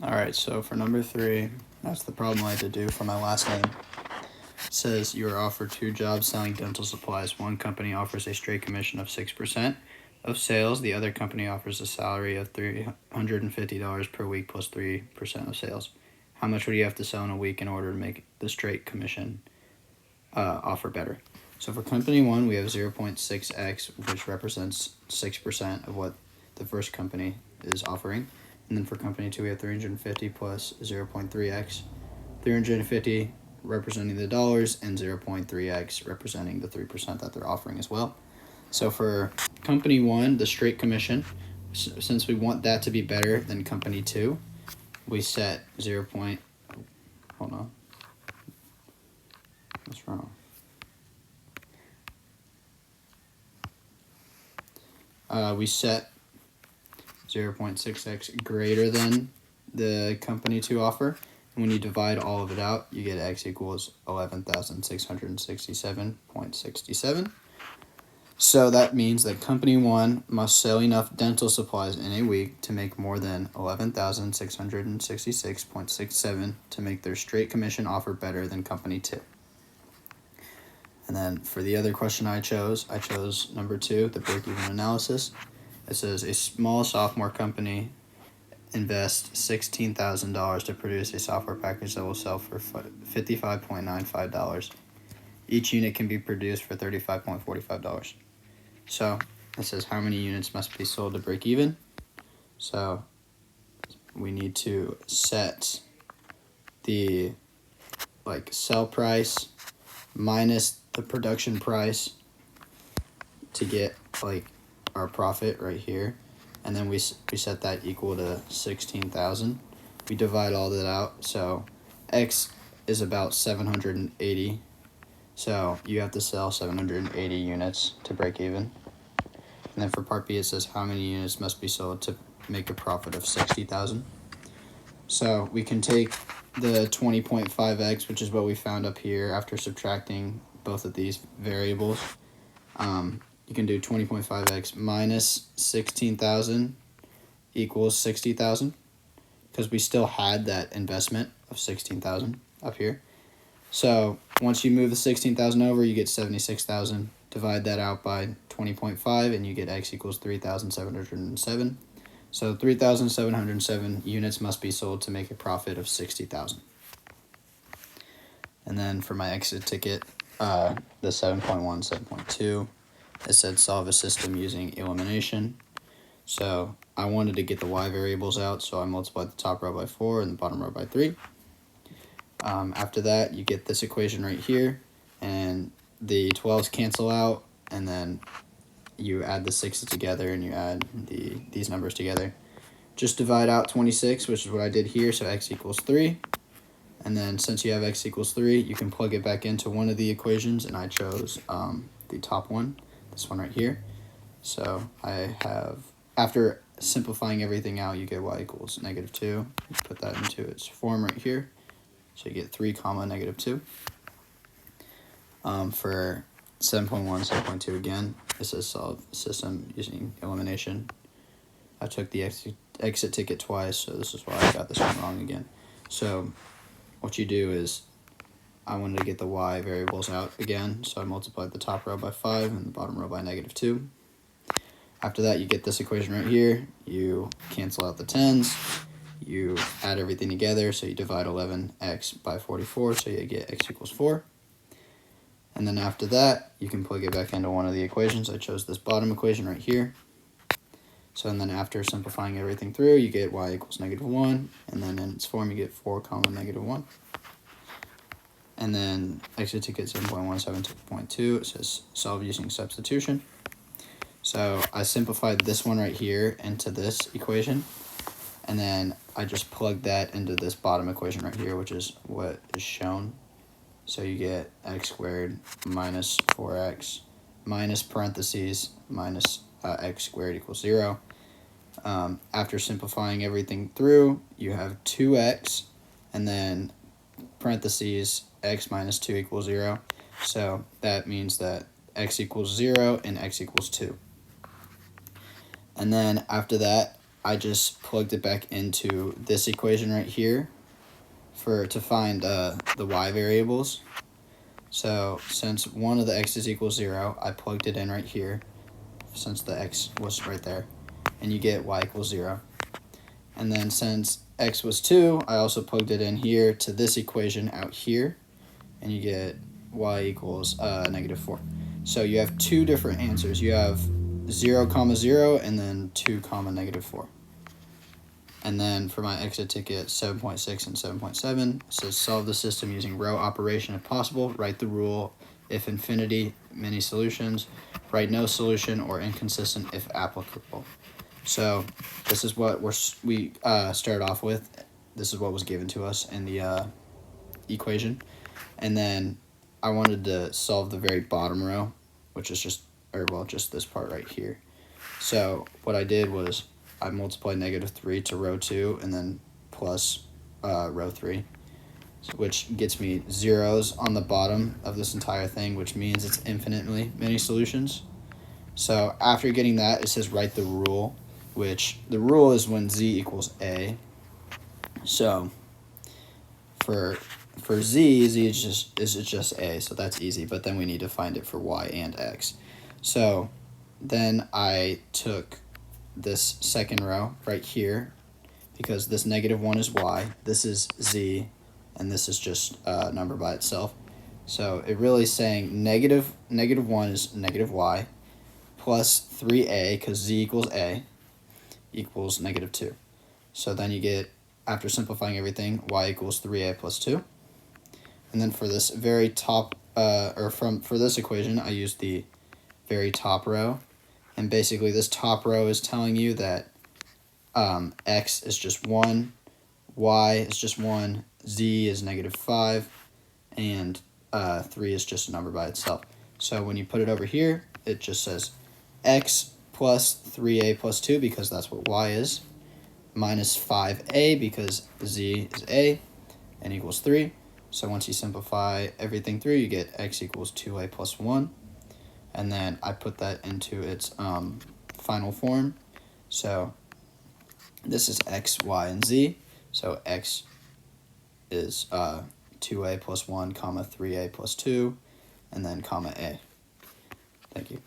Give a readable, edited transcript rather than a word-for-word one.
All right, so for number 3, that's the problem I had to do for my last name. It says you are offered 2 jobs selling dental supplies. One company offers a straight commission of 6% of sales. The other company offers a salary of $350 per week plus 3% of sales. How much would you have to sell in a week in order to make the straight commission offer better? So for company 1, we have 0.6x, which represents 6% of what the first company is offering. And then for company 2, we have 350 plus 0.3x. 350 representing the dollars and 0.3x representing the 3% that they're offering as well. So for company 1, the straight commission, since we want that to be better than company 2, we set 0. Hold on. What's wrong? We set 0.6x greater than the company 2 offer. And when you divide all of it out, you get x equals 11,667.67. So that means that company 1 must sell enough dental supplies in a week to make more than 11,666.67 to make their straight commission offer better than company 2. And then for the other question I chose number 2, the break-even analysis. It says a small sophomore company invests $16,000 to produce a software package that will sell for $55.95. Each unit can be produced for $35.45. So it says how many units must be sold to break even. So we need to set the sell price minus the production price to get our profit right here, and then we set that equal to 16,000. We divide all that out, so x is about 780, so you have to sell 780 units to break even. And then for part B, it says how many units must be sold to make a profit of 60,000. So we can take the 20.5x, which is what we found up here after subtracting both of these variables. You can do 20.5x minus 16,000 equals 60,000, because we still had that investment of 16,000 up here. So once you move the 16,000 over, you get 76,000. Divide that out by 20.5, and you get x equals 3,707. So 3,707 units must be sold to make a profit of 60,000. And then for my exit ticket, the 7.1, 7.2, it said solve a system using elimination. So I wanted to get the y variables out, so I multiplied the top row by 4 and the bottom row by 3. After that, you get this equation right here, and the 12s cancel out, and then you add the 6s together, and you add these numbers together. Just divide out 26, which is what I did here, so x equals 3. And then since you have x equals 3, you can plug it back into one of the equations, and I chose the top one, this one right here. So I have, after simplifying everything out, you get y equals -2. You put that into its form right here. So you get 3 comma -2. For 7.1, 7.2 again, it says solve system using elimination. I took the exit ticket twice, so this is why I got this one wrong again. So what you do is, I wanted to get the y variables out again, so I multiplied the top row by 5 and the bottom row by -2. After that, you get this equation right here. You cancel out the 10s. You add everything together, so you divide 11x by 44, so you get x equals 4. And then after that, you can plug it back into one of the equations. I chose this bottom equation right here. So and then after simplifying everything through, you get y equals -1, and then in its form, you get 4 comma -1. And then exit ticket 7.1, 7.2, it says solve using substitution. So I simplified this one right here into this equation, and then I just plugged that into this bottom equation right here, which is what is shown. So you get x squared minus 4x minus parentheses minus x squared equals 0. After simplifying everything through, you have 2x, and then parentheses x minus 2 equals 0. So that means that x equals 0 and x equals 2. And then after that, I just plugged it back into this equation right here to find the y variables. So since one of the x's equals 0, I plugged it in right here since the x was right there, and you get y equals 0. And then since x was 2, I also plugged it in here to this equation out here, and you get y equals -4. So you have two different answers. You have 0, 0, and then 2, -4. And then for my exit ticket 7.6 and 7.7, it says solve the system using row operation if possible, write the rule if infinity, many solutions, write no solution or inconsistent if applicable. So this is what we started off with. This is what was given to us in the equation. And then I wanted to solve the very bottom row, which is just this part right here. So what I did was I multiplied -3 to row 2 and then plus row 3, which gets me zeros on the bottom of this entire thing, which means it's infinitely many solutions. So after getting that, it says write the rule, which the rule is when z equals a. So for z is just a, so that's easy, but then we need to find it for y and x. So then I took this second row right here, because this -1 is y, this is z, and this is just a number by itself. So it really is saying -1 is -y plus 3a, because z equals a, equals -2. So then you get, after simplifying everything, y equals 3a plus 2. And then for this very top, for this equation, I used the very top row. And basically this top row is telling you that x is just 1, y is just 1, z is -5, and 3 is just a number by itself. So when you put it over here, it just says x plus 3a plus 2, because that's what y is, minus 5a, because z is a, and equals 3. So once you simplify everything through, you get x equals 2a plus 1. And then I put that into its final form. So this is x, y, and z. So x is 2a plus 1, comma 3a plus 2, and then comma a. Thank you.